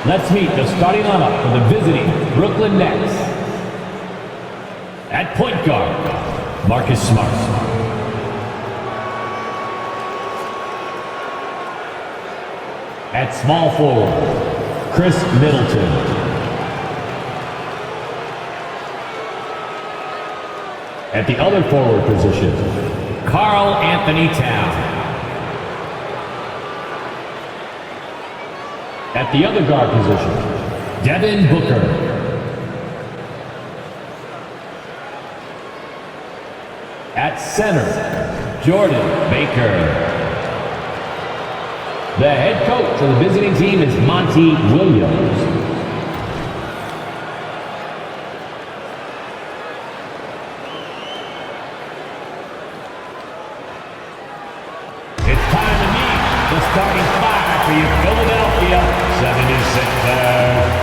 Let's meet the starting lineup for the visiting Brooklyn Nets. At point guard, Marcus Smart. At small forward, Chris Middleton. At the other forward position, Karl Anthony Towns. At the other guard position, Devin Booker. At center, Jordan Baker. The head coach of the visiting team is Monty Williams. It's time to meet the starting five for your Philadelphia 76ers.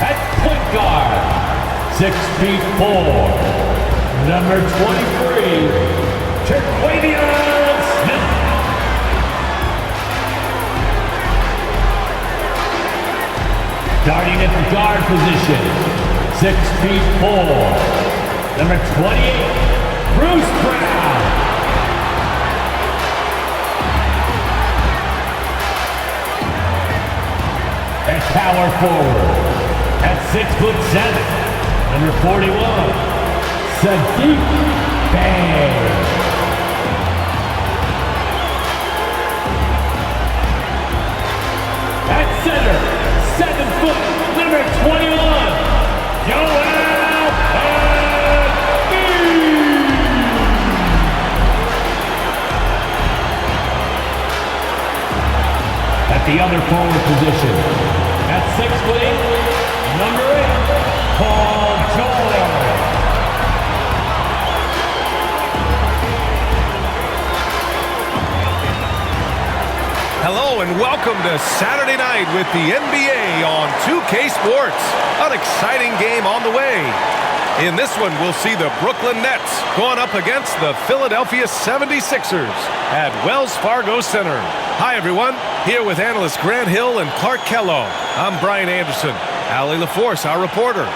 At point guard, 6'4", number 23, Terquavion Smith. Starting at the guard position, 6'4", number 28, Bruce Brown. At power forward, at 6'7", number 41, Sadiq Bey. At center, 7 foot, number 21, Joel Embiid. At the other forward position, at 6'8", number 8, Paul George. Hello and welcome to Saturday night with the NBA on 2K Sports. An exciting game on the way. In this one, we'll see the Brooklyn Nets going up against the Philadelphia 76ers at Wells Fargo Center. Hi, everyone. Here with analysts Grant Hill and Clark Kellogg. I'm Brian Anderson. Allie LaForce, our reporter.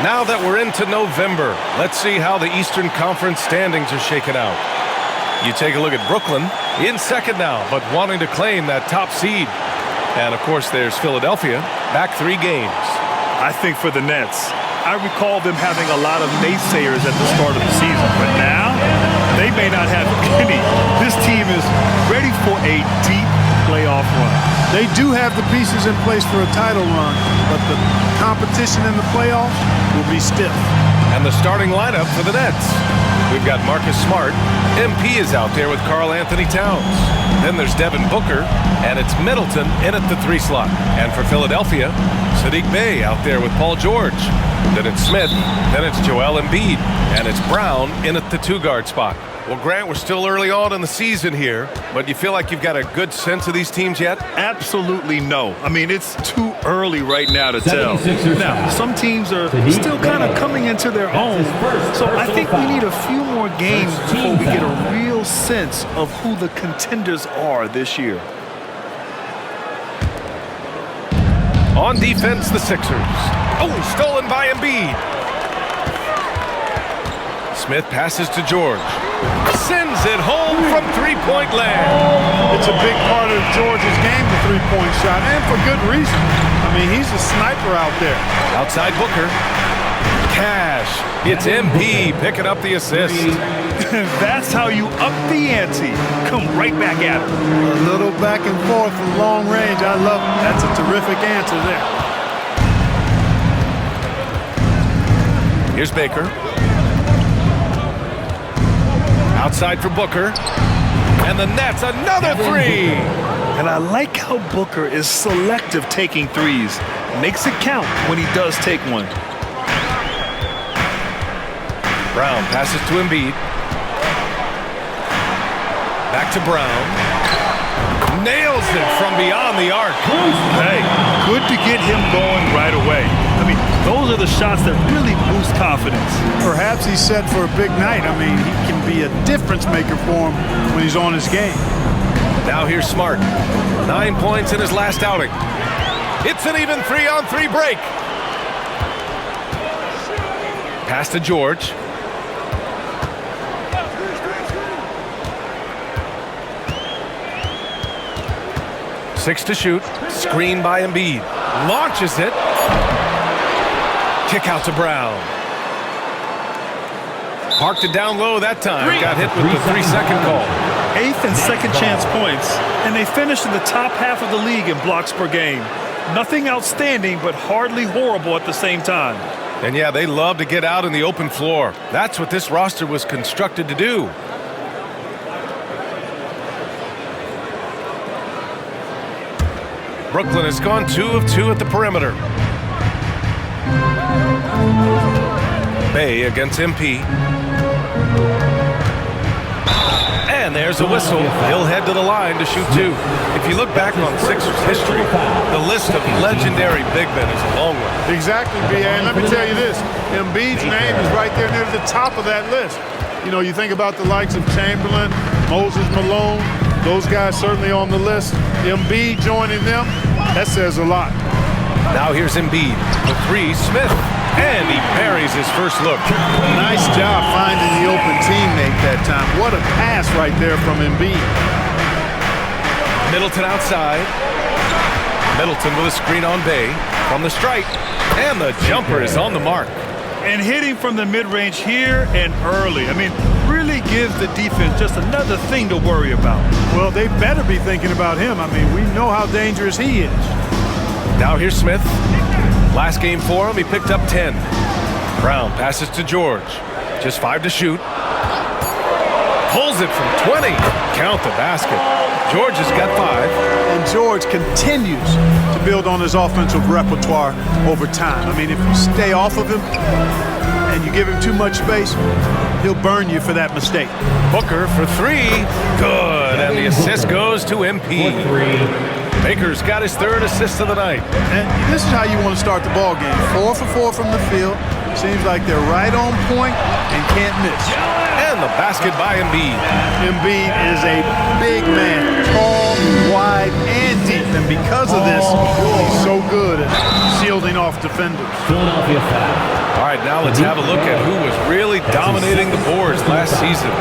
Now that we're into November, let's see how the Eastern Conference standings are shaken out. You take a look at Brooklyn, in second now, but wanting to claim that top seed. And, of course, there's Philadelphia, back 3 games. I think for the Nets, I recall them having a lot of naysayers at the start of the season, but now they may not have any. This team is ready for a deep playoff run. They do have the pieces in place for a title run, but the competition in the playoffs will be stiff. And the starting lineup for the Nets. We've got Marcus Smart. MP is out there with Karl Anthony Towns. Then there's Devin Booker, and it's Middleton in at the 3 slot. And for Philadelphia, Sadiq Bey out there with Paul George. Then it's Smith, then it's Joel Embiid, and it's Brown in at the 2-guard spot. Well, Grant, we're still early on in the season here, but you feel like you've got a good sense of these teams yet? Absolutely no. I mean, it's too early right now to tell. Now, some teams are still kind of coming into their own, so I think we need a few more games before we get a real sense of who the contenders are this year. On defense, the Sixers. Oh, stolen by Embiid. Smith passes to George. Sends it home from 3-point land. It's a big part of George's game, the 3-point shot, and for good reason. I mean, he's a sniper out there. Outside Booker. Cash. It's MP picking up the assist. That's how you up the ante. Come right back at him. A little back and forth from long range. I love it. That's a terrific answer there. Here's Baker. Outside for Booker. And the Nets, another 3. And I like how Booker is selective taking threes. Makes it count when he does take one. Brown passes to Embiid. Back to Brown. Nails it from beyond the arc. Hey, good to get him going right away. I mean, Those are the shots that really boost confidence. Perhaps he's set for a big night. I mean, he can be a difference maker for him when he's on his game. Now here's Smart. 9 points in his last outing. It's an even 3-on-3 break. Pass to George. Six to shoot. Screen by Embiid. Launches it. Kick out to Brown. Parked it down low that time. Got hit with the 3-second call. 8th and second chance points, and they finished in the top half of the league in blocks per game. Nothing outstanding, but hardly horrible at the same time. And yeah, they love to get out in the open floor. That's what this roster was constructed to do. Brooklyn has gone 2 of 2 at the perimeter. Bay against MP. And there's a whistle. He'll head to the line to shoot 2. If you look back on Sixers history, the list of legendary big men is a long one. Exactly, B.A. And let me tell you this. Embiid's name is right there near the top of that list. You know, you think about the likes of Chamberlain, Moses Malone, those guys certainly on the list. Embiid joining them, that says a lot. Now here's Embiid. The 3, Smith. And he buries his first look. Nice job finding the open teammate that time. What a pass right there from Embiid. Middleton outside. Middleton with a screen on Bay. From the stripe. And the jumper is on the mark. And hitting from the mid-range here and early. I mean, really gives the defense just another thing to worry about. Well, they better be thinking about him. I mean, we know how dangerous he is. Now here's Smith. Last game for him, he picked up 10. Brown passes to George. Just 5 to shoot. Pulls it from 20. Count the basket. George has got 5. And George continues to build on his offensive repertoire over time. I mean, if you stay off of him and you give him too much space, he'll burn you for that mistake. Booker for 3. Good. And the assist goes to MP. Baker's got his 3rd assist of the night. And this is how you want to start the ball game. 4 for 4 from the field. Seems like they're right on point and can't miss. And the basket by Embiid. Embiid is a big man, tall, wide, and deep. And because of this, he's so good at shielding off defenders. All right, now let's have a look at who was really dominating the boards last season.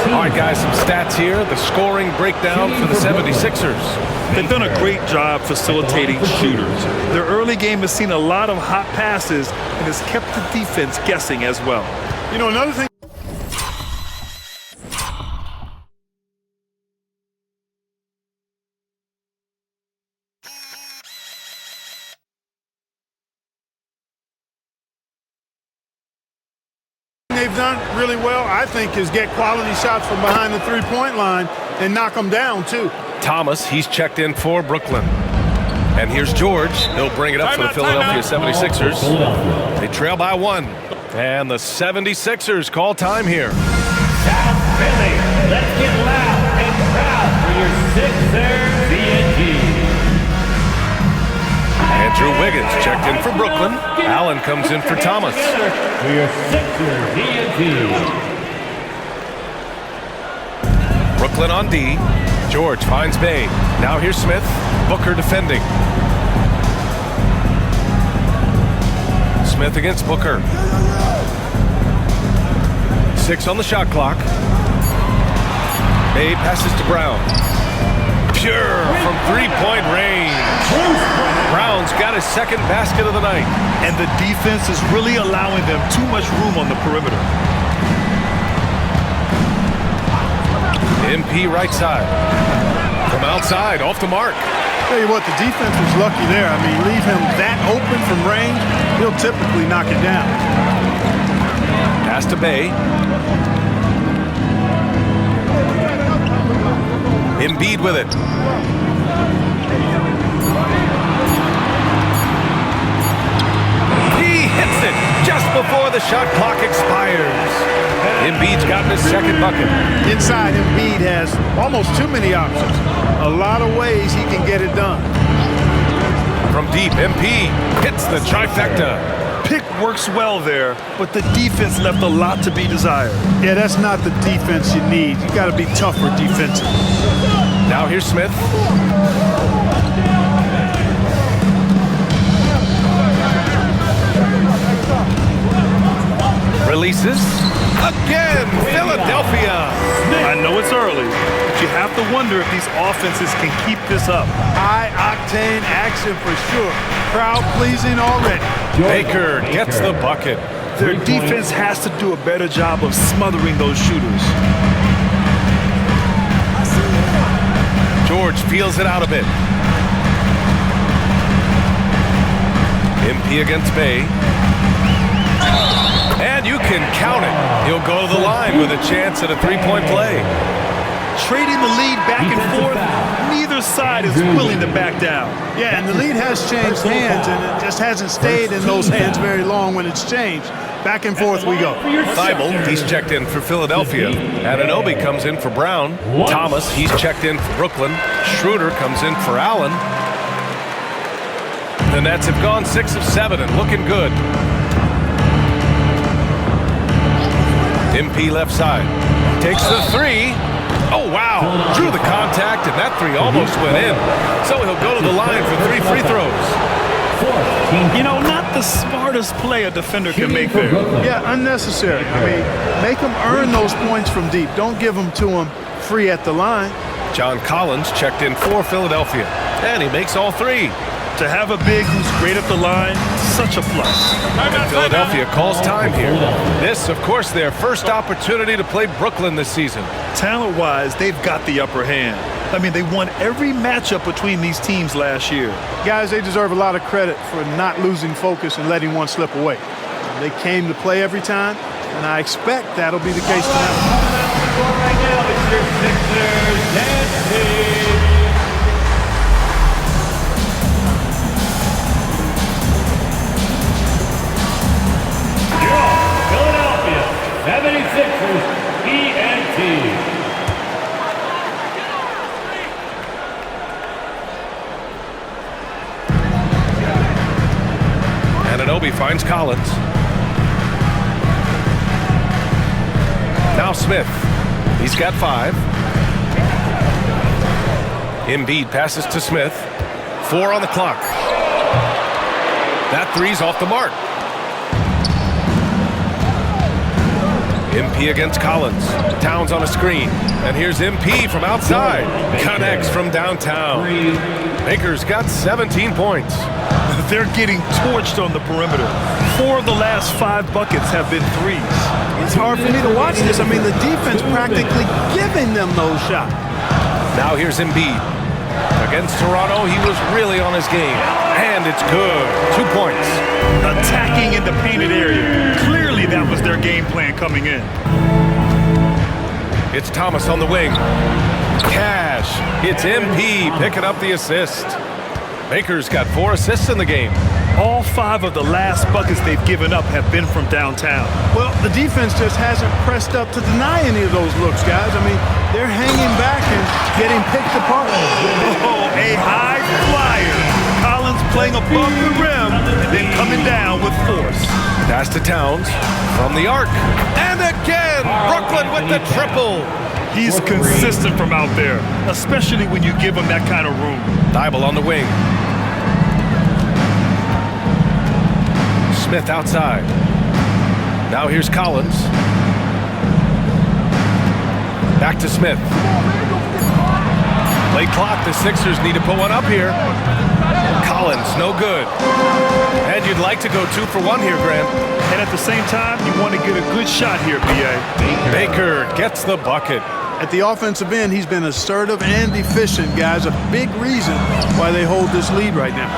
All right, guys, some stats here. The scoring breakdown for the 76ers. They've done a great job facilitating shooters. Their early game has seen a lot of hot passes and has kept the defense guessing as well. You know, another thing. They've done really well, I think, is get quality shots from behind the three-point line and knock them down, too. Thomas, he's checked in for Brooklyn. And here's George. He'll bring it up for the Philadelphia 76ers. They trail by 1. And the 76ers call time here. South Philly, let's get loud and proud for your Sixers TNT. Andrew Wiggins checked in for Brooklyn. Allen comes in for Thomas. For your Sixers TNT. Brooklyn on D. George finds Bay. Now here's Smith. Booker defending. Smith against Booker. 6 on the shot clock. Bay passes to Brown. Pure from three-point range. Brown's got his 2nd basket of the night. And the defense is really allowing them too much room on the perimeter. MP right side. From outside, off the mark. Tell you what, the defense was lucky there. I mean, leave him that open from range, he'll typically knock it down. Pass to Bay. Embiid with it. He hits it just before the shot clock expires. Embiid's gotten his 2nd bucket. Inside, Embiid has almost too many options. A lot of ways he can get it done. From deep, MP hits the trifecta. Pick works well there, but the defense left a lot to be desired. Yeah, that's not the defense you need. You got to be tougher defensively. Now here's Smith. Releases. Again, Philadelphia. I know it's early, but you have to wonder if these offenses can keep this up. High-octane action for sure. Crowd-pleasing already. Baker gets the bucket. Their defense has to do a better job of smothering those shooters. George feels it out a bit. MP against Bay. And you can count it. He'll go to the line with a chance at a three-point play. Trading the lead back and forth, neither side is willing to back down. Yeah, and the lead has changed hands, and it just hasn't stayed in those hands very long when it's changed. Back and forth we go. Thibault, he's checked in for Philadelphia. Anunoby comes in for Brown. Thomas, he's checked in for Brooklyn. Schroeder comes in for Allen. The Nets have gone 6 of 7 and looking good. MP left side. Takes the three. Oh, wow. Drew the contact, and that three almost went in. So he'll go to the line for 3 free throws. You know, not the smartest play a defender can make there. Yeah, unnecessary. I mean, make them earn those points from deep. Don't give them to them free at the line. John Collins checked in for Philadelphia, and he makes all 3. To have a big who's great at the line, such a plus. And Philadelphia calls time here. This, of course, their first opportunity to play Brooklyn this season. Talent-wise, they've got the upper hand. I mean, they won every matchup between these teams last year. Guys, they deserve a lot of credit for not losing focus and letting one slip away. They came to play every time, and I expect that'll be the case tonight. Right now, it's your Sixers dancing. Philadelphia 76ers ENT. Anunoby finds Collins. Now Smith. He's got 5. Embiid passes to Smith. 4 on the clock. That three's off the mark. MP against Collins. Towns on a screen. And here's MP from outside. Connects from downtown. Baker's got 17 points. They're getting torched on the perimeter. 4 of the last 5 buckets have been threes. It's hard for me to watch this. I mean, the defense practically giving them those shots. Now here's Embiid. Against Toronto, he was really on his game. And it's good. 2 points. Attacking in the painted area. Clearly that was their game plan coming in. It's Thomas on the wing. Cash. It's MP picking up the assist. Baker's got 4 assists in the game. All 5 of the last buckets they've given up have been from downtown. Well, the defense just hasn't pressed up to deny any of those looks, guys. I mean, they're hanging back and getting picked apart. Oh, a high flyer. Collins playing above the rim and then coming down with force. Pass to Towns from the arc. And again, Brooklyn with the triple. He's consistent from out there, especially when you give him that kind of room. Thibault on the wing. Smith outside. Now here's Collins. Back to Smith. Late clock, the Sixers need to put one up here. Collins, no good. And you'd like to go 2 for 1 here, Grant. And at the same time, you want to get a good shot here, B.A. Baker gets the bucket. At the offensive end, he's been assertive and efficient, guys. A big reason why they hold this lead right now.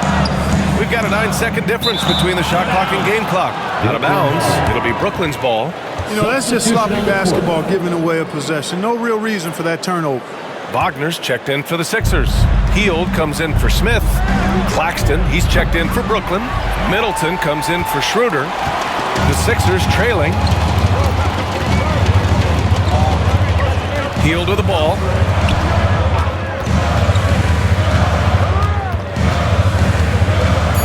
We've got a 9-second difference between the shot clock and game clock. Out of bounds, it'll be Brooklyn's ball. You know, that's just sloppy basketball, giving away a possession. No real reason for that turnover. Wagner's checked in for the Sixers. Hield comes in for Smith. Claxton, he's checked in for Brooklyn. Middleton comes in for Schroeder. The Sixers trailing. Hield with the ball.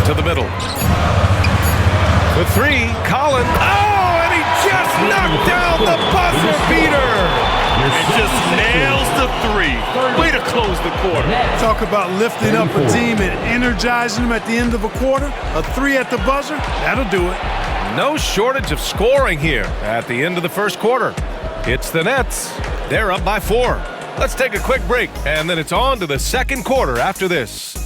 To the middle. The three, Collins. Oh, and he just knocked down the buzzer beater. And just nails the three. Way to close the quarter. Talk about lifting up a team and energizing them at the end of a quarter. A three at the buzzer, that'll do it. No shortage of scoring here at the end of the first quarter. It's the Nets. They're up by 4. Let's take a quick break, and then it's on to the second quarter after this.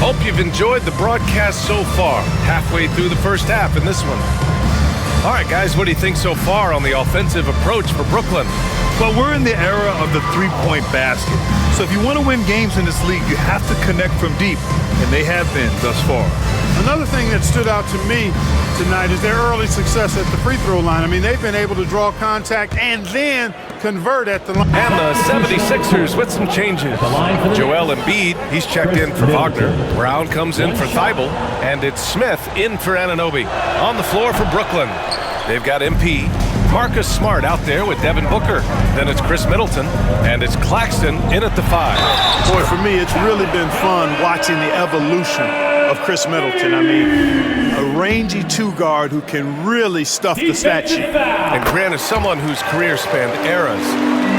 Hope you've enjoyed the broadcast so far. Halfway through the first half in this one. All right, guys, what do you think so far on the offensive approach for Brooklyn? Well, we're in the era of the three-point basket. So if you want to win games in this league, you have to connect from deep, and they have been thus far. Another thing that stood out to me tonight is their early success at the free throw line. I mean, they've been able to draw contact and then convert at the line. And the 76ers with some changes. Joel Embiid, he's checked in for Wagner. Brown comes in for Thibault. And it's Smith in for Anunoby. On the floor for Brooklyn, they've got MP. Marcus Smart out there with Devin Booker. Then it's Chris Middleton. And it's Claxton in at the 5. Boy, for me, it's really been fun watching the evolution of Chris Middleton. I mean, a rangy two-guard who can really stuff the stat sheet. And Grant, as someone whose career spanned eras,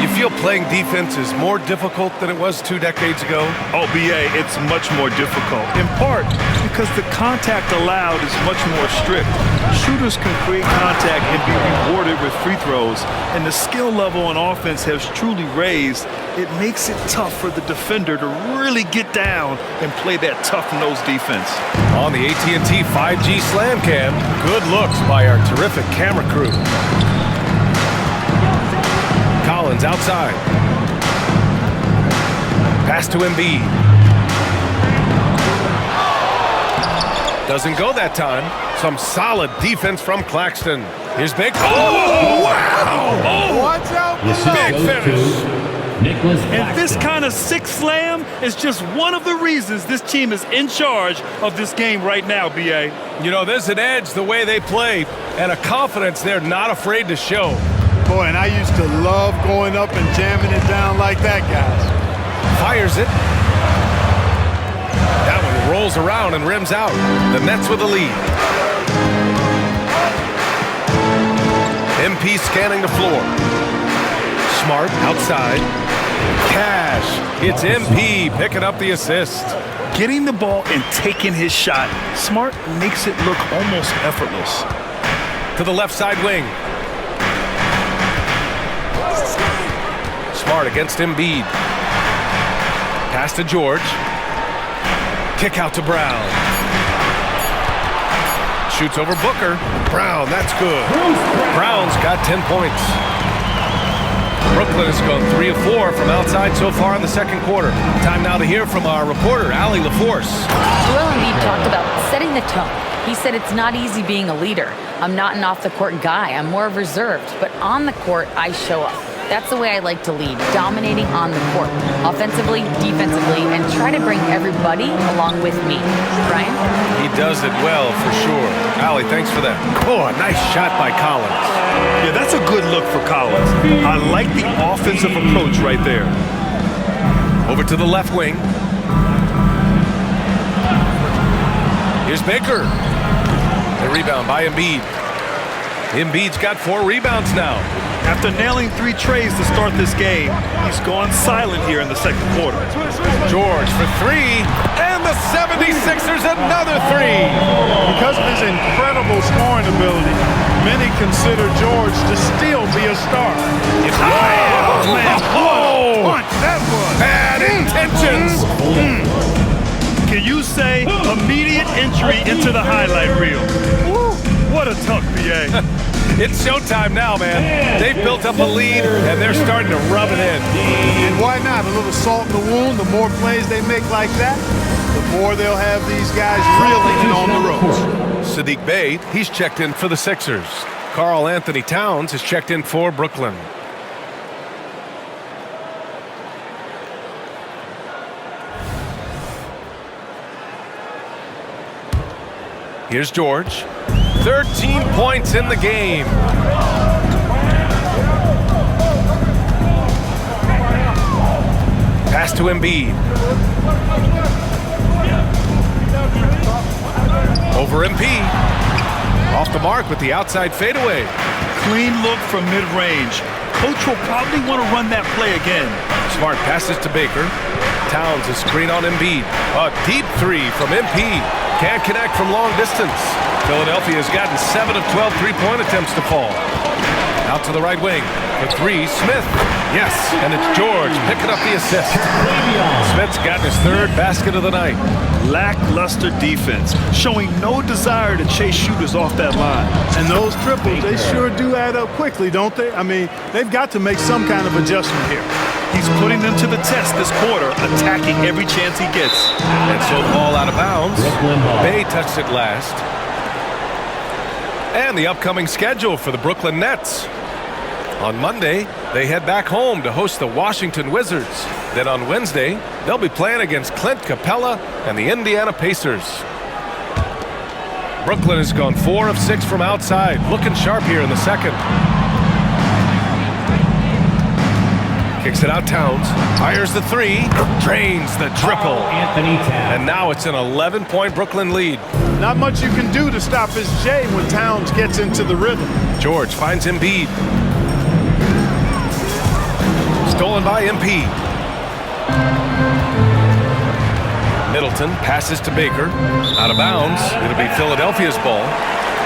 you feel playing defense is more difficult than it was 2 decades ago? Oh, BA, it's much more difficult, in part because the contact allowed is much more strict. Shooters can create contact and be rewarded with free throws, and the skill level on offense has truly raised. It makes it tough for the defender to really get down and play that tough-nosed defense. On the AT&T 5G Slam Cam, good looks by our terrific camera crew. Collins outside. Pass to Embiid. Doesn't go that time. Some solid defense from Claxton. Here's Big. Oh, wow! Oh, watch out! Big finish. And this kind of sixth slam is just one of the reasons this team is in charge of this game right now, B.A. You know, there's an edge the way they play and a confidence they're not afraid to show. Boy, and I used to love going up and jamming it down like that, guys. Fires it. That one rolls around and rims out. The Nets with the lead. MP scanning the floor. Smart outside. Cash. It's MP picking up the assist. Getting the ball and taking his shot. Smart makes it look almost effortless. To the left side wing. Smart against Embiid. Pass to George. Kick out to Brown. Shoots over Booker. Brown, that's good. Brown's got 10 points. Brooklyn has gone 3 of 4 from outside so far in the second quarter. Time now to hear from our reporter, Allie LaForce. Joel Embiid talked about setting the tone. He said it's not easy being a leader. I'm not an off-the-court guy. I'm more reserved. But on the court, I show up. That's the way I like to lead, dominating on the court, offensively, defensively, and try to bring everybody along with me. Brian? He does it well, for sure. Allie, thanks for that. Oh, a nice shot by Collins. Yeah, that's a good look for Collins. I like the offensive approach right there. Over to the left wing. Here's Baker. The rebound by Embiid. Embiid's got 4 rebounds now. After nailing 3 trays to start this game, he's gone silent here in the second quarter. George for 3, and the 76ers another 3. Because of his incredible scoring ability, many consider George to still be a star. Oh, man. Oh, Punch, that was. bad intentions. Can you say immediate entry into the highlight reel? Woo, what a tuck, B.A. It's showtime now, man. They've built up a lead, and they're starting to rub it in. And why not? A little salt in the wound. The more plays they make like that, the more they'll have these guys reeling on the ropes. Saddiq Bey, he's checked in for the Sixers. Karl Anthony Towns has checked in for Brooklyn. Here's George. 13 points in the game. Pass to Embiid. Over Embiid. Off the mark with the outside fadeaway. Clean look from mid-range. Coach will probably want to run that play again. Smart passes to Baker. Towns is screen on Embiid. A deep three from Embiid. Can't connect from long distance. Philadelphia has gotten 7 of 12 three-point attempts to fall. Out to the right wing. For three, Smith. Yes, and it's George picking up the assist. Smith's gotten his third basket of the night. Lackluster defense, showing no desire to chase shooters off that line. And those triples, they sure do add up quickly, don't they? I mean, they've got to make some kind of adjustment here. He's putting them to the test this quarter, attacking every chance he gets. And so the ball out of bounds. Bey touched it last. And the upcoming schedule for the Brooklyn Nets. On Monday, they head back home to host the Washington Wizards. Then on Wednesday, they'll be playing against Clint Capella and the Indiana Pacers. Brooklyn has gone 4 of 6 from outside, looking sharp here in the second. Kicks it out Towns, fires the three, drains the triple. And now it's an 11-point Brooklyn lead. Not much you can do to stop his J when Towns gets into the rhythm. George finds Embiid. Stolen by Embiid. Middleton passes to Baker. Out of bounds. It'll be Philadelphia's ball.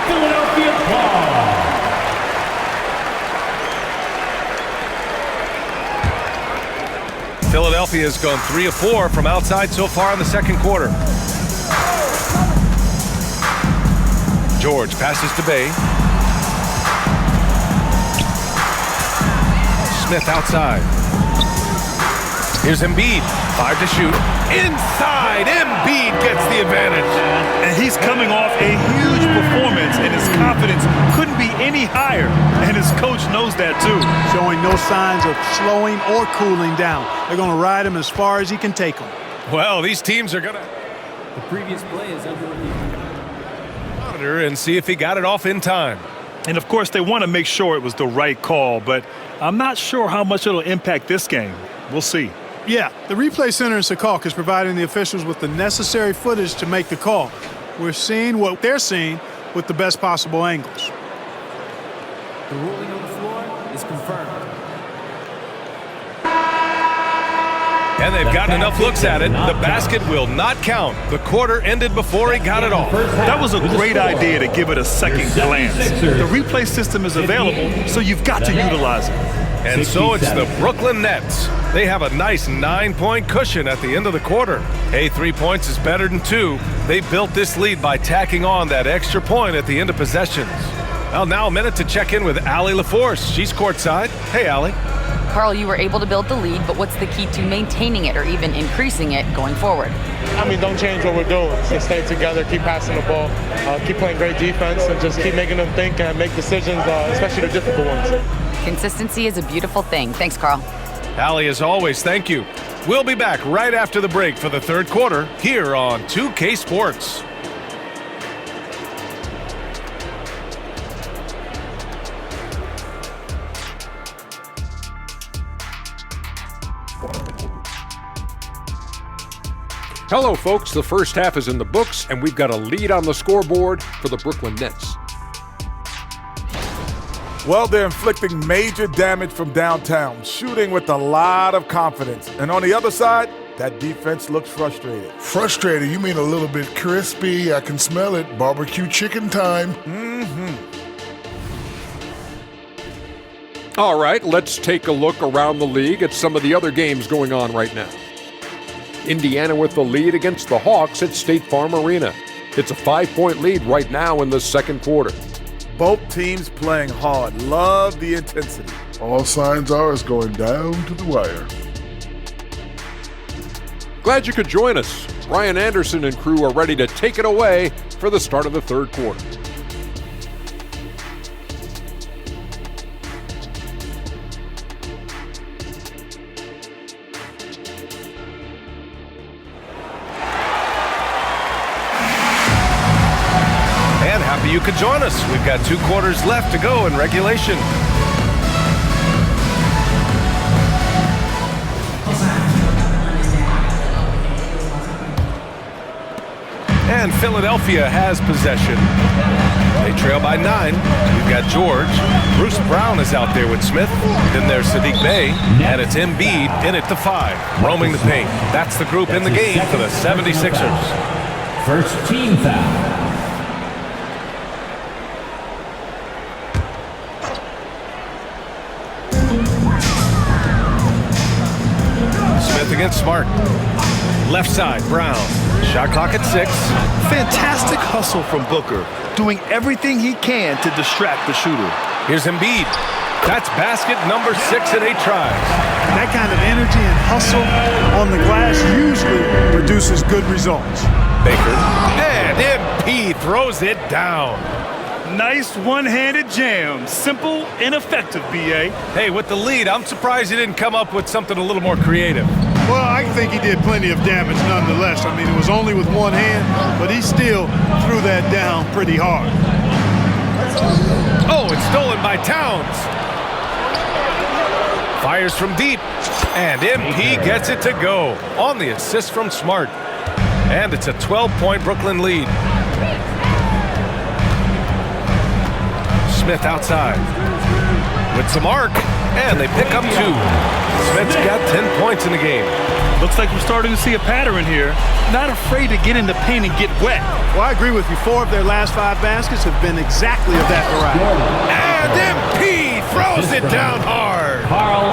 Philadelphia ball. Philadelphia has gone 3 of 4 from outside so far in the second quarter. George passes to Bey. Smith outside. Here's Embiid. 5 to shoot. Inside. Embiid gets the advantage. And he's coming off a huge performance, and his confidence couldn't be any higher. And his coach knows that too. Showing no signs of slowing or cooling down. They're going to ride him as far as he can take them. Well, these teams are going to The previous play is under review. monitor and see if he got it off in time. And of course, they want to make sure it was the right call, but I'm not sure how much it'll impact this game. We'll see. Yeah, the replay center in Secaucus is providing the officials with the necessary footage to make the call. We're seeing what they're seeing with the best possible angles. The ruling on the floor is confirmed. And they've gotten enough looks at it. The basket will not count. The quarter ended before he got it off. That was a great idea to give it a second glance. The replay system is available, so you've got to utilize it. And so it's the Brooklyn Nets. They have a nice 9-point cushion at the end of the quarter. Hey, 3 points is better than 2. They built this lead by tacking on that extra point at the end of possessions. Well, now a minute to check in with Allie LaForce. She's courtside. Hey, Allie. Carl, you were able to build the lead, but what's the key to maintaining it or even increasing it going forward? I mean, don't change what we're doing. Just stay together, keep passing the ball, keep playing great defense, and just keep making them think and make decisions, especially the difficult ones. Consistency is a beautiful thing. Thanks, Carl. Allie, as always, thank you. We'll be back right after the break for the third quarter here on 2K Sports. Hello, folks. The first half is in the books, and we've got a lead on the scoreboard for the Brooklyn Nets. Well, they're inflicting major damage from downtown, shooting with a lot of confidence. And on the other side, that defense looks frustrated. Frustrated? You mean a little bit crispy? I can smell it. Barbecue chicken time. All right, let's take a look around the league at some of the other games going on right now. Indiana with the lead against the Hawks at State Farm Arena. It's a 5-point lead right now in the second quarter. Both teams playing hard. Love the intensity. All signs are it's going down to the wire. Glad you could join us. Brian Anderson and crew are ready to take it away for the start of the third quarter. And happy you could join us. We've got 2 quarters left to go in regulation. And Philadelphia has possession. They trail by 9. We've got George. Bruce Brown is out there with Smith. Then there's Sadiq Bey. And it's Embiid in at the 5, roaming the paint. That's the group in the game for the 76ers. First team foul. Smith against Smart. Left side, Brown. Shot clock at 6. Fantastic hustle from Booker, doing everything he can to distract the shooter. Here's Embiid. That's basket number 6 in 8 tries. That kind of energy and hustle on the glass usually produces good results. Baker. And MP throws it down. Nice one-handed jam. Simple and effective, B.A. Hey, with the lead, I'm surprised he didn't come up with something a little more creative. Well, I think he did plenty of damage nonetheless. I mean, it was only with one hand, but he still threw that down pretty hard. Oh, it's stolen by Towns. Fires from deep, and MP gets it to go on the assist from Smart. And it's a 12-point Brooklyn lead. Smith outside with some arc, and they pick up 2. Smith's got 10 points in the game. Looks like we're starting to see a pattern here. Not afraid to get in the paint and get wet. Well, I agree with you. 4 of their last 5 baskets have been exactly of that variety. And MP throws it down hard.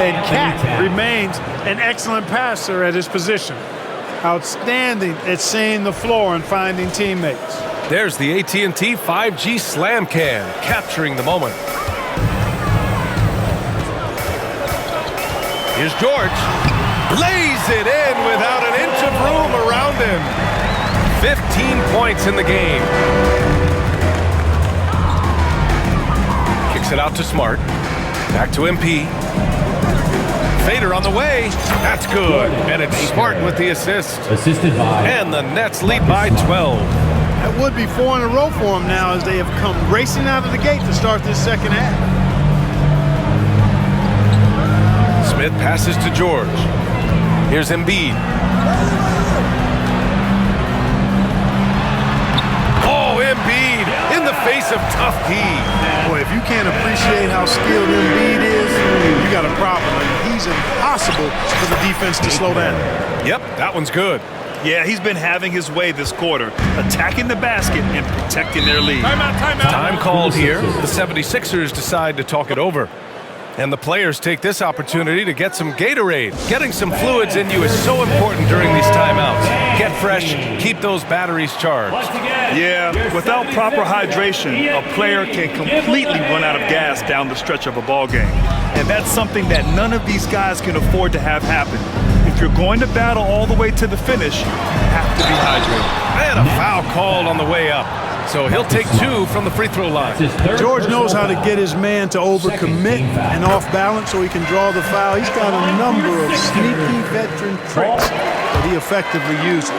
And Cat remains an excellent passer at his position. Outstanding at seeing the floor and finding teammates. There's the AT&T 5G Slam Can, capturing the moment. Here's George. Lays it in without an inch of room around him. 15 points in the game. Kicks it out to Smart. Back to MP. Fader on the way. That's good. And it's Smart with the assist. Assisted by. And the Nets lead by 12. That would be 4 in a row for them now as they have come racing out of the gate to start this second half. Smith passes to George. Here's Embiid. Oh, Embiid in the face of tough D. Boy, if you can't appreciate how skilled Embiid is, you got a problem. I mean, he's impossible for the defense to slow down. Yep, that one's good. Yeah, he's been having his way this quarter, attacking the basket and protecting their lead. Time called here. The 76ers decide to talk it over. And the players take this opportunity to get some Gatorade. Getting some fluids in you is so important during these timeouts. Get fresh, keep those batteries charged. Yeah, without proper hydration, a player can completely run out of gas down the stretch of a ball game. And that's something that none of these guys can afford to have happen. If you're going to battle all the way to the finish, you have to be hydrated. And a foul called on the way up. So he'll take 2 from the free throw line. George knows how to get his man to overcommit and off balance so he can draw the foul. He's got a number of sneaky veteran tricks that he effectively uses.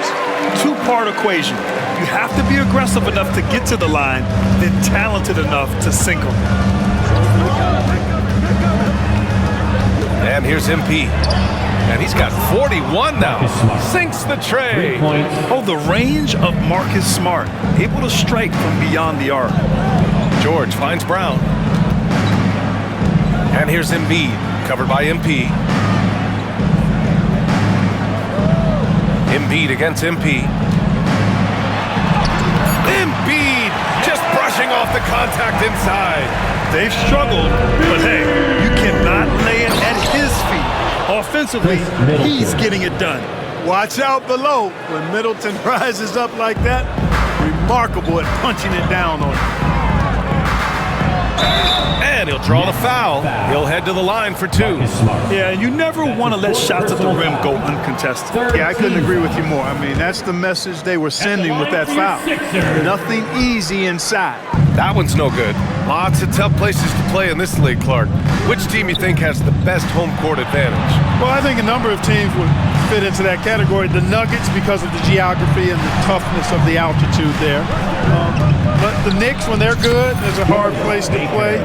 2-part equation. You have to be aggressive enough to get to the line, then talented enough to sink them. And here's MP. And he's got 41 now. Sinks the tray. Oh, the range of Marcus Smart. Able to strike from beyond the arc. George finds Brown. And here's Embiid, covered by MP. Embiid against MP. Embiid just brushing off the contact inside. They've struggled, but hey, you cannot lay it at his feet. Offensively, he's getting it done. Watch out below. When Middleton rises up like that, remarkable at punching it down on him. And he'll draw the foul. He'll head to the line for 2. Yeah, and you never want to let shots at the rim go uncontested. Yeah, I couldn't agree with you more. I mean, that's the message they were sending with that foul. Nothing easy inside. That one's no good. Lots of tough places to play in this league, Clark. Which team you think has the best home court advantage? Well, I think a number of teams would fit into that category. The Nuggets, because of the geography and the toughness of the altitude there. But the Knicks, when they're good, is a hard place to play.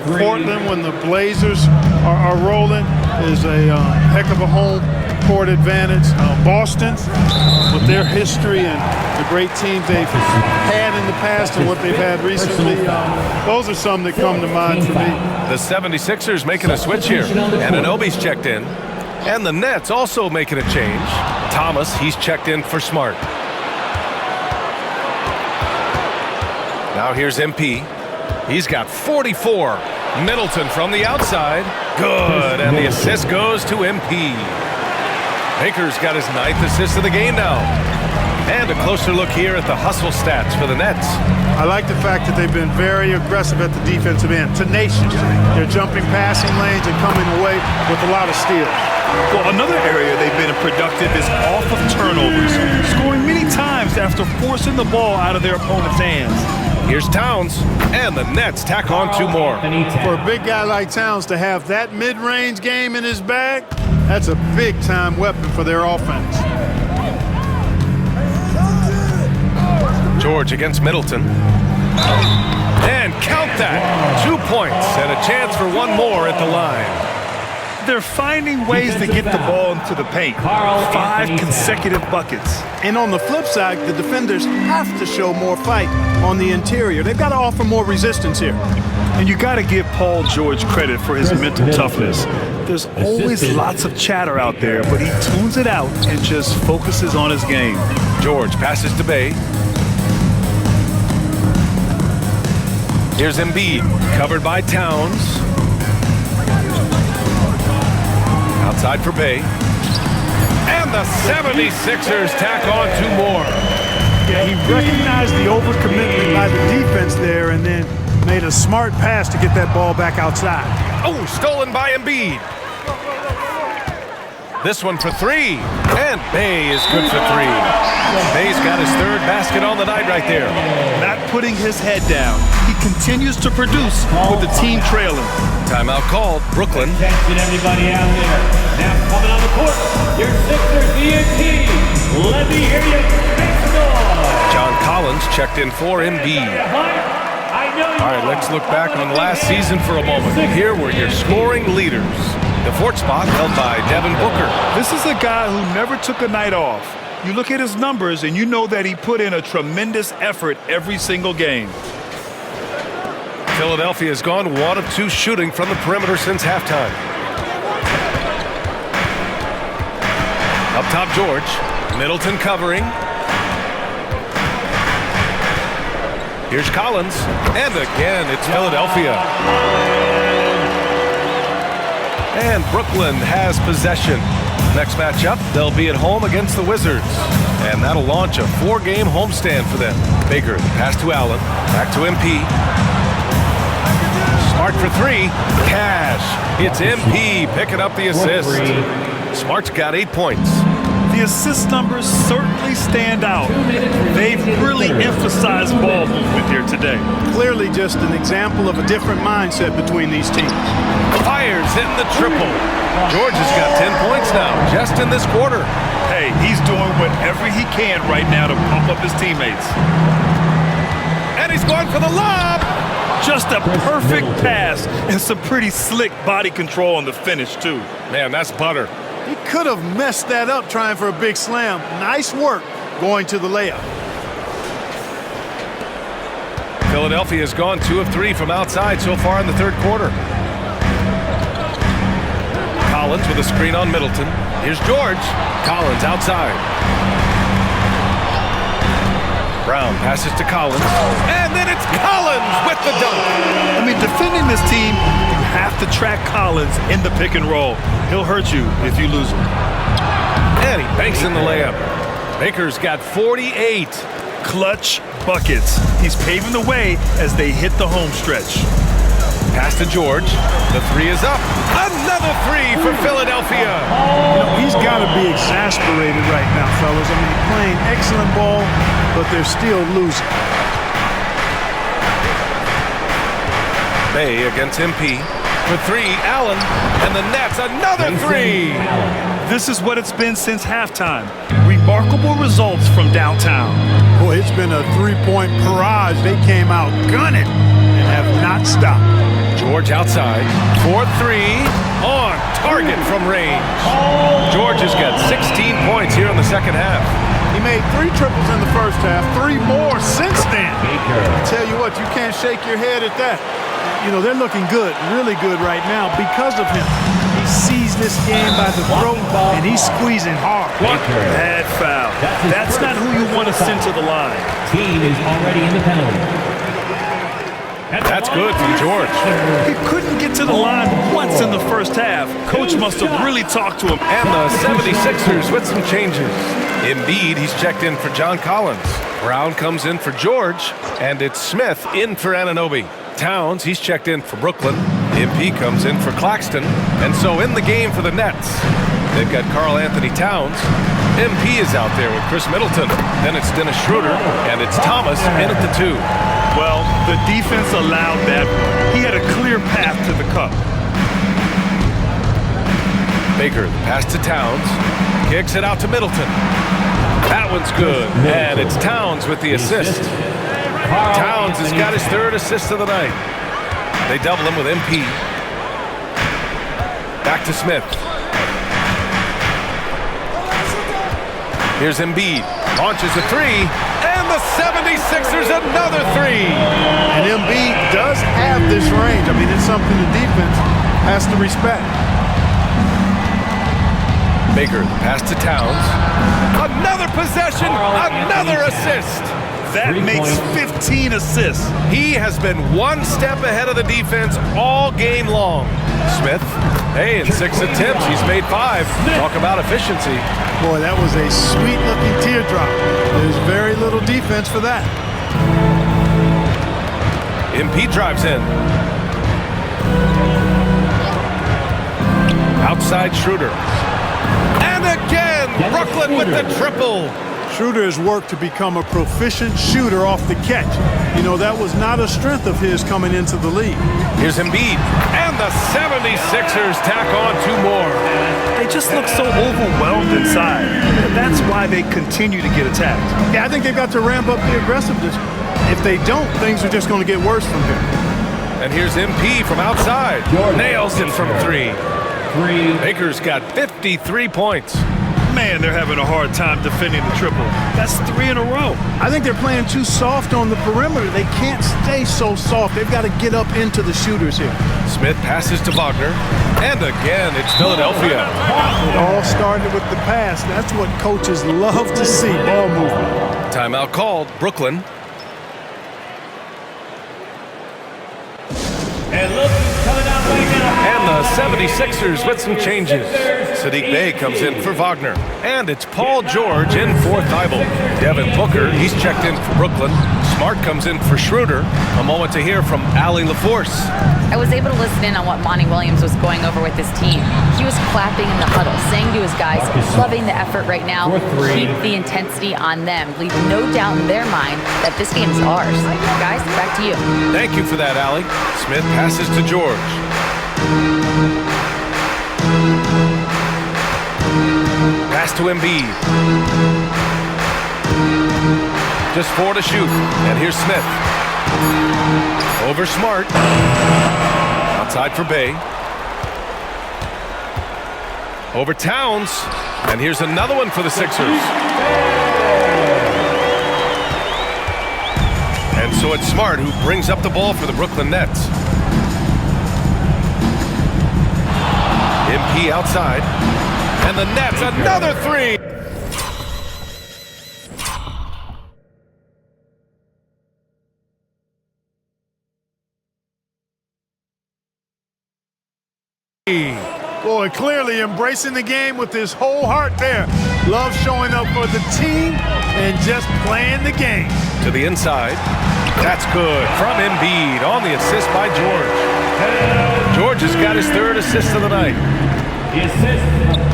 Portland, when the Blazers are rolling, is a heck of a home court advantage. Boston, with their history and the great teams they've had in the past and what they've had recently, those are some that come to mind for me. The 76ers making a switch here. And Anunoby's checked in. And the Nets also making a change. Thomas, he's checked in for Smart. Now here's MP. He's got 44. Middleton from the outside. Good. And the assist goes to MP. Baker's got his 9th assist of the game now. And a closer look here at the hustle stats for the Nets. I like the fact that they've been very aggressive at the defensive end. Tenacious. They're jumping passing lanes and coming away with a lot of steals. Well, another area they've been productive is off of turnovers, scoring many times after forcing the ball out of their opponent's hands. Here's Towns, and the Nets tack on 2 more. For a big guy like Towns to have that mid-range game in his bag, that's a big-time weapon for their offense. George against Middleton. And count that. 2 points and a chance for 1 more at the line. They're finding ways to get the ball into the paint. 5 consecutive buckets. And on the flip side, the defenders have to show more fight on the interior. They've got to offer more resistance here. And you got to give Paul George credit for his mental toughness. There's always lots of chatter out there, but he tunes it out and just focuses on his game. George passes to Bay. Here's Embiid, covered by Towns. Outside for Bay. And the 76ers tack on 2 more. Yeah, he recognized the overcommitment by the defense there and then made a smart pass to get that ball back outside. Oh, stolen by Embiid. This one for 3. And Bay is good for 3. Bay's got his 3rd basket on the night right there. Not putting his head down. He continues to produce with the team trailing. Timeout called. Brooklyn. Attention, everybody out there. Now coming on the court, your Sixers DNT. Let me hear you make some noise. John Collins checked in for Embiid. All right, let's look back on last season for a moment. Here were your scoring leaders. The 4th spot held by Devin Booker. This is a guy who never took a night off. You look at his numbers and you know that he put in a tremendous effort every single game. Philadelphia has gone 1 of 2 shooting from the perimeter since halftime. Up top, George. Middleton covering. Here's Collins. And again, it's Philadelphia. And Brooklyn has possession. Next matchup, they'll be at home against the Wizards. And that'll launch a 4-game homestand for them. Baker, the pass to Allen. Back to MP. Smart for 3. Cash. It's MP picking up the assist. Smart's got 8 points. The assist numbers certainly stand out. They've really emphasized ball movement here today. Clearly just an example of a different mindset between these teams. Fires in the triple. George has got 10 points now, just in this quarter. Hey, he's doing whatever he can right now to pump up his teammates. And he's going for the lob. Just a perfect pass and some pretty slick body control on the finish, too. Man, that's butter. He could have messed that up trying for a big slam. Nice work going to the layup. Philadelphia has gone 2 of 3 from outside so far in the 3rd quarter. Collins with a screen on Middleton. Here's George. Collins outside. Brown passes to Collins. And then it's Collins with the dunk. I mean, defending this team, you have to track Collins in the pick and roll. He'll hurt you if you lose him. And he banks in the layup. Baker's got 48. clutch buckets. He's paving the way as they hit the home stretch. Pass to George. The three is up. Another three for Philadelphia. You know, he's got to be exasperated right now, fellas. I mean, playing excellent ball, but they're still losing. Bay against MP. For three, Allen. And the Nets, another three. This is what it's been since halftime. Remarkable results from downtown. Boy, it's been a three-point barrage. They came out gunning and have not stopped. George outside. 4-3 on target from range. George has got 16 points here in the second half. He made 3 triples in the first half, 3 more since then. I tell you what, you can't shake your head at that. You know, they're looking good, really good right now because of him. He sees this game by the throat, and he's squeezing hard. What bad foul. That's not who you want to send to the line. Team is already in the penalty. That's good from George. He couldn't get to the line once in the first half. Coach must have really talked to him. And the 76ers with some changes. Embiid, he's checked in for John Collins. Brown comes in for George, and it's Smith in for Anunoby. Towns, he's checked in for Brooklyn. MP comes in for Claxton. And so in the game for the Nets, they've got Karl Anthony Towns. MP is out there with Chris Middleton. Then it's Dennis Schroeder, and it's Thomas in at the 2. Well, the defense allowed that. He had a clear path to the cup. Baker, the pass to Towns. Kicks it out to Middleton. That one's good. And it's Towns with the assist. Towns has got his 3rd assist of the night. They double him with MP. Back to Smith. Here's Embiid. Launches a 3. And the 76ers another 3. And Embiid does have this range. I mean, it's something the defense has to respect. Baker, the pass to Towns. Another possession, another assist. That makes 15 assists. He has been one step ahead of the defense all game long. Smith, hey, in 6 attempts, he's made 5. Talk about efficiency. Boy, that was a sweet-looking teardrop. There's very little defense for that. MP drives in. Outside Schroeder. And again, Brooklyn with the triple. Schroeder has worked to become a proficient shooter off the catch. You know, that was not a strength of his coming into the league. Here's Embiid. And the 76ers tack on 2 more. They just look so overwhelmed inside. That's why they continue to get attacked. Yeah, I think they've got to ramp up the aggressiveness. If they don't, things are just going to get worse from here. And here's MP from outside. Nails it from 3. Baker's got 53 points. Man, they're having a hard time defending the triple. That's 3 in a row. I think they're playing too soft on the perimeter. They can't stay so soft. They've got to get up into the shooters here. Smith passes to Wagner. And again, it's Philadelphia. It all started with the pass. That's what coaches love to see, ball movement. Timeout called, Brooklyn. And look who's coming out right now. And the 76ers with some changes. Sadiq Bey comes in for Wagner. And it's Paul George in for Thibault. Devin Booker, he's checked in for Brooklyn. Smart comes in for Schroeder. A moment to hear from Allie LaForce. I was able to listen in on what Monty Williams was going over with his team. He was clapping in the huddle, saying to his guys, loving the effort right now, keep the intensity on them, leave no doubt in their mind that this game is ours. Guys, back to you. Thank you for that, Allie. Smith passes to George. Pass to Embiid. Just 4 to shoot. And here's Smith. Over Smart. Outside for Bey. Over Towns. And here's another one for the Sixers. And so it's Smart who brings up the ball for the Brooklyn Nets. MP outside. And the Nets, another 3. Boy, clearly embracing the game with his whole heart there. Love showing up for the team and just playing the game. To the inside. That's good from Embiid on the assist by George. George has got his third assist of the night. The assist,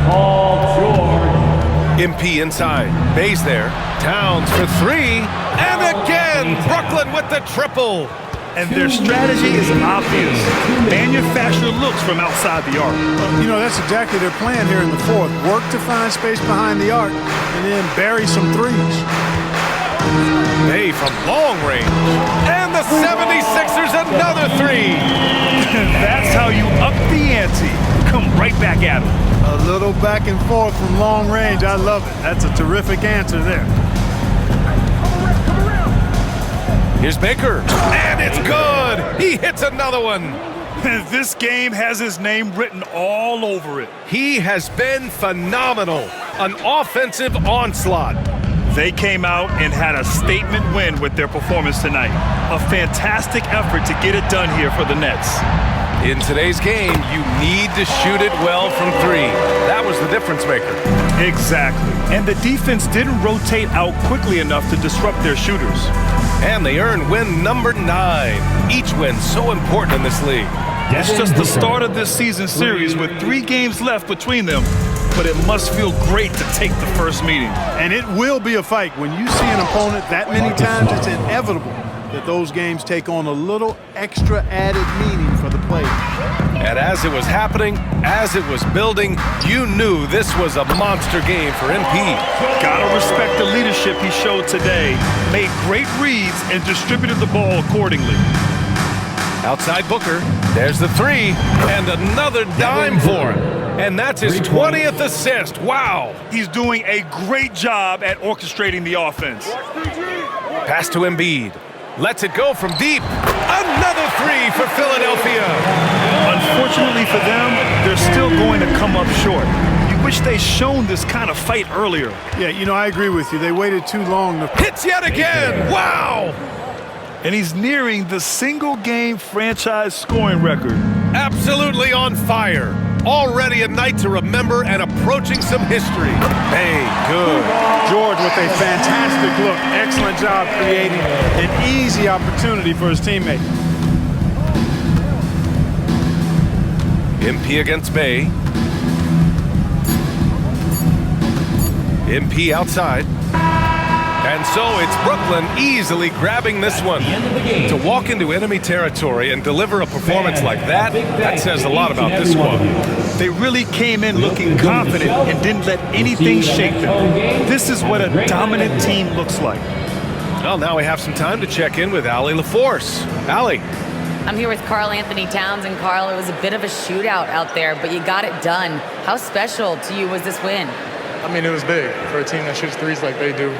Paul George. MP inside. Bay's there. Towns for three. And again, Brooklyn with the triple. And their strategy is obvious. Manufacture looks from outside the arc. You know, that's exactly their plan here in the fourth. Work to find space behind the arc and then bury some threes. Bay from long range. And the 76ers another three. That's how you up the ante. Come right back at him. A little back and forth from long range. I love it. That's a terrific answer there. Here's Baker. And it's good. He hits another one. This game has his name written all over it. He has been phenomenal. An offensive onslaught. They came out and had a statement win with their performance tonight. A fantastic effort to get it done here for the Nets. In today's game, you need to shoot it well from three. That was the difference maker. Exactly. And the defense didn't rotate out quickly enough to disrupt their shooters. And they earned win number 9. Each win so important in this league. It's just the start of this season series with 3 games left between them. But it must feel great to take the first meeting. And it will be a fight. When you see an opponent that many times, it's inevitable that those games take on a little extra added meaning for the players. And as it was happening, as it was building, you knew this was a monster game for MP. Gotta respect the leadership he showed today. Made great reads and distributed the ball accordingly. Outside Booker, there's the three, and another dime for him. And that's his 20th assist. Wow. He's doing a great job at orchestrating the offense. Pass to Embiid. Lets it go from deep. Another three for Philadelphia. Unfortunately for them, they're still going to come up short. You wish they'd shown this kind of fight earlier. Yeah, you know, I agree with you. They waited too long to... Hits yet again. Wow. And he's nearing the single-game franchise scoring record. Absolutely on fire. Already a night to remember and approaching some history. Hey, good. George with a fantastic look. Excellent job creating an easy opportunity for his teammate. MP against Bay. MP outside. And so it's Brooklyn easily grabbing this one. To walk into enemy territory and deliver a performance like that, that says a lot about this squad. They really came in looking confident and didn't let anything shake them. This is what a dominant team looks like. Well, now we have some time to check in with Allie LaForce. Allie. I'm here with Karl Anthony Towns, and Karl, it was a bit of a shootout out there, but you got it done. How special to you was this win? I mean, it was big for a team that shoots threes like they do.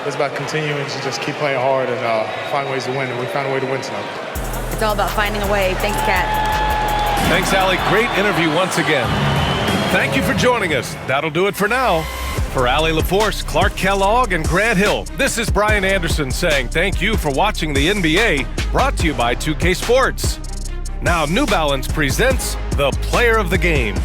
It's about continuing to just keep playing hard and find ways to win, and we found a way to win tonight. It's all about finding a way. Thanks, Kat. Thanks, Allie. Great interview once again. Thank you for joining us. That'll do it for now. For Allie LaForce, Clark Kellogg, and Grant Hill, this is Brian Anderson saying thank you for watching the NBA, brought to you by 2K Sports. Now, New Balance presents the Player of the Game.